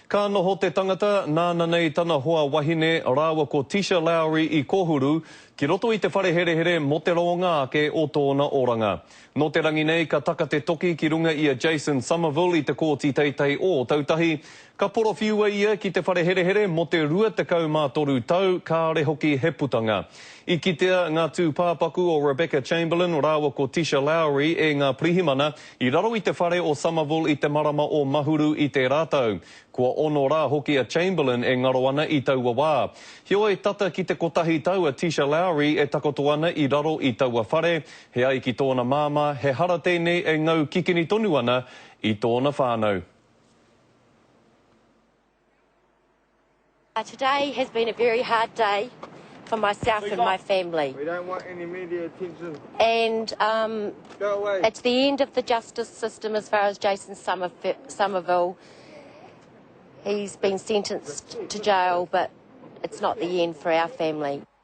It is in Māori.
Ka noho te tangata, nāna nei tana hoa wahine rāua ko Tisha Lowry I Kohuru, ki roto I te whare here here mo te ronga ake o tōna oranga. No te rangi nei, ka taka te toki ki runga I a Jason Somerville I te kōti teitei o tautahi. Ka poro whiua ia ki te whare here here mo te 23 tau, ka re hoki he putanga. I kitea ngā tū pāpaku o Rebecca Chamberlain, rāua ko Tisha Lowry e ngā prihimana, I raro I te whare o Somerville I te marama o Mahuru I te rātau. Kua ono rā hoki a Chamberlain e ngaro ana I taua wā. Hioi tata ki te kotahi tau a Tisha Lowry e takoto ana I raro I taua whare, he ai ki tōna māma, he hara tēnei e ngau kikini tonu ana I tōna whānau. Today has been a very hard day for myself and my family. We don't want any media attention. And Go away. it's the end of the justice system as far as Jason Somerville. He's been sentenced to jail, but it's not the end for our family.